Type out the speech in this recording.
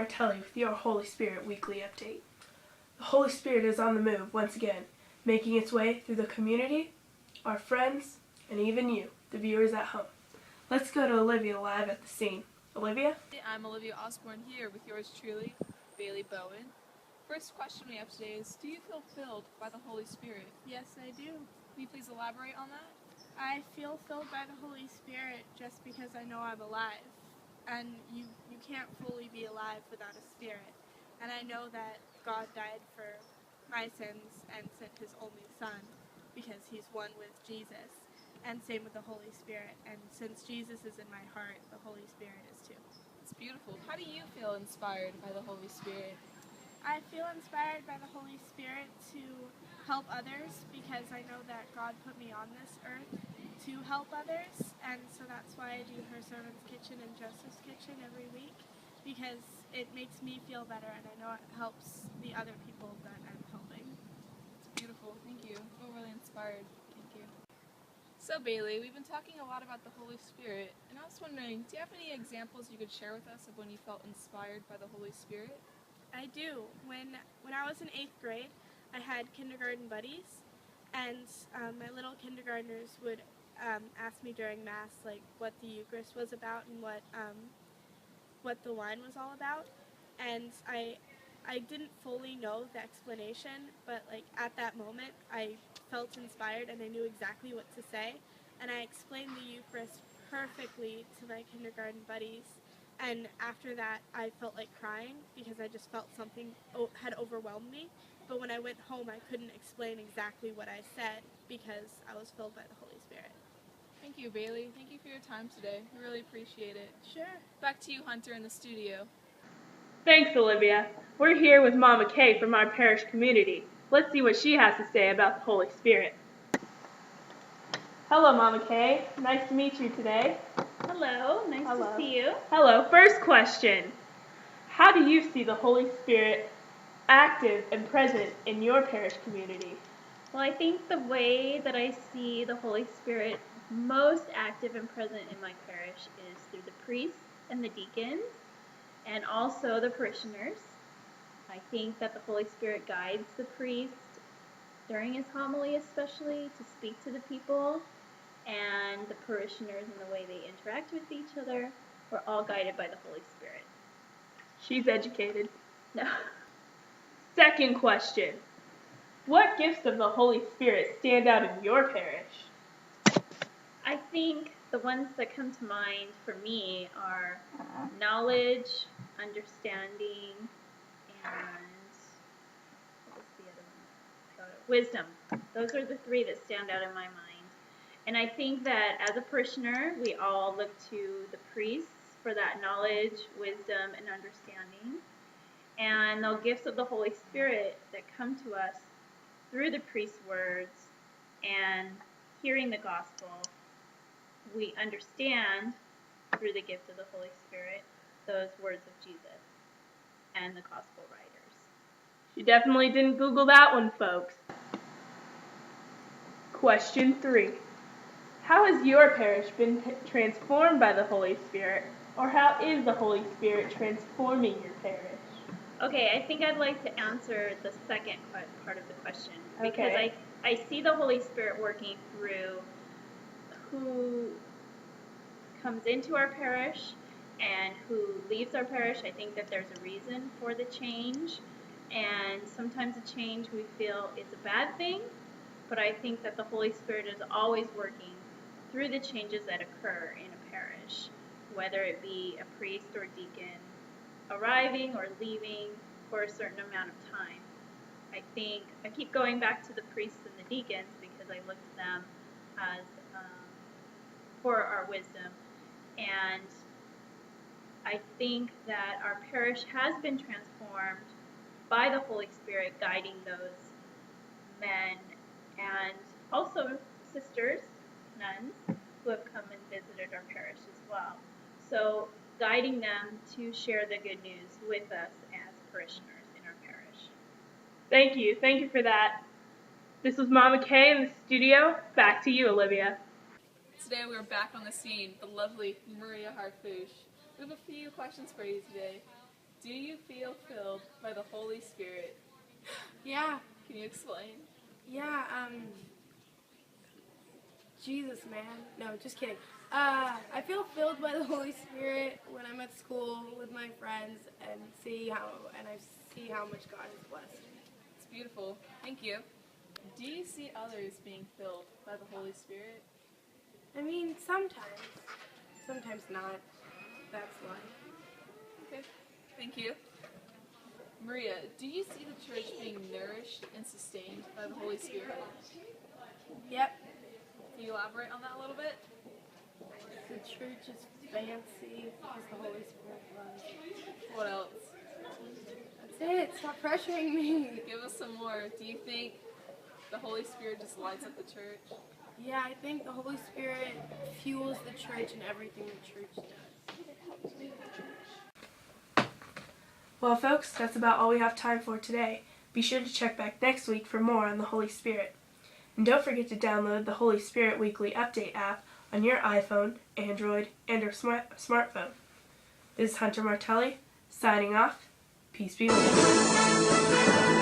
Martelli with your Holy Spirit Weekly Update. The Holy Spirit is on the move once again, making its way through the community, our friends, and even you, the viewers at home. Let's go to Olivia live at the scene. Olivia? I'm Olivia Osborne here with yours truly, Bailey Bowen. First question we have today is, do you feel filled by the Holy Spirit? Yes, I do. Can you please elaborate on that? I feel filled by the Holy Spirit just because I know I'm alive. And you can't fully be alive without a spirit. And I know that God died for my sins and sent his only son because he's one with Jesus. And same with the Holy Spirit. And since Jesus is in my heart, the Holy Spirit is too. It's beautiful. How do you feel inspired by the Holy Spirit? I feel inspired by the Holy Spirit to help others because I know that God put me on this earth to help others, and so that's why I do Her Servant's Kitchen and Joseph's Kitchen every week, because it makes me feel better and I know it helps the other people that I'm helping. It's beautiful. Thank you. I feel really inspired. Thank you. So Bailey, we've been talking a lot about the Holy Spirit, and I was wondering, do you have any examples you could share with us of when you felt inspired by the Holy Spirit? I do. When I was in 8th grade, I had kindergarten buddies, and my little kindergartners would ask me during Mass like what the Eucharist was about and what the wine was all about, and I didn't fully know the explanation, but like at that moment I felt inspired and I knew exactly what to say, and I explained the Eucharist perfectly to my kindergarten buddies. And after that, I felt like crying because I just felt something had overwhelmed me. But when I went home, I couldn't explain exactly what I said because I was filled by the Holy Spirit. Thank you, Bailey. Thank you for your time today. We really appreciate it. Sure. Back to you, Hunter, in the studio. Thanks, Olivia. We're here with Mama Kay from our parish community. Let's see what she has to say about the Holy Spirit. Hello, Mama Kay. Nice to meet you today. Hello, nice to see you. Hello. First question. How do you see the Holy Spirit active and present in your parish community? Well, I think the way that I see the Holy Spirit most active and present in my parish is through the priests and the deacons and also the parishioners. I think that the Holy Spirit guides the priest during his homily especially to speak to the people, and the parishioners and the way they interact with each other. We're all guided by the Holy Spirit. She's educated. No. Second question. What gifts of the Holy Spirit stand out in your parish? I think the ones that come to mind for me are knowledge, understanding, and what was the other one? Wisdom. Those are the three that stand out in my mind. And I think that as a parishioner, we all look to the priests for that knowledge, wisdom, and understanding. And the gifts of the Holy Spirit that come to us through the priest's words and hearing the gospel, we understand through the gift of the Holy Spirit those words of Jesus and the gospel writers. She definitely didn't Google that one, folks. Question 3. How has your parish been transformed by the Holy Spirit, or how is the Holy Spirit transforming your parish? Okay, I think I'd like to answer the second part of the question, because Okay. I see the Holy Spirit working through who comes into our parish and who leaves our parish. I think that there's a reason for the change, and sometimes a change we feel is a bad thing, but I think that the Holy Spirit is always working through the changes that occur in a parish, whether it be a priest or deacon arriving or leaving for a certain amount of time. I think I keep going back to the priests and the deacons because I look to them as for our wisdom, and I think that our parish has been transformed by the Holy Spirit guiding those men and also sisters, nuns, who have come and visited our parish as well. So guiding them to share the good news with us as parishioners in our parish. Thank you. Thank you for that. This was Mama Kay in the studio. Back to you, Olivia. Today we are back on the scene, the lovely Maria Harfouche. We have a few questions for you today. Do you feel filled by the Holy Spirit? Yeah, Can you explain? yeah, Jesus, man. No, just kidding. I feel filled by the Holy Spirit when I'm at school with my friends and I see how much God has blessed. It's beautiful. Thank you. Do you see others being filled by the Holy Spirit? I mean, sometimes not. That's life. Okay. Thank you. Maria, do you see the church being nourished and sustained by the Holy Spirit? Yep. Can you elaborate on that a little bit? The church is fancy because the Holy Spirit loves. What else? That's it. Stop pressuring me. Give us some more. Do you think the Holy Spirit just lights up the church? Yeah, I think the Holy Spirit fuels the church and everything the church does. Well, folks, that's about all we have time for today. Be sure to check back next week for more on the Holy Spirit. And don't forget to download the Holy Spirit Weekly Update app on your iPhone, Android, and or smartphone. This is Hunter Martelli, signing off. Peace be with you.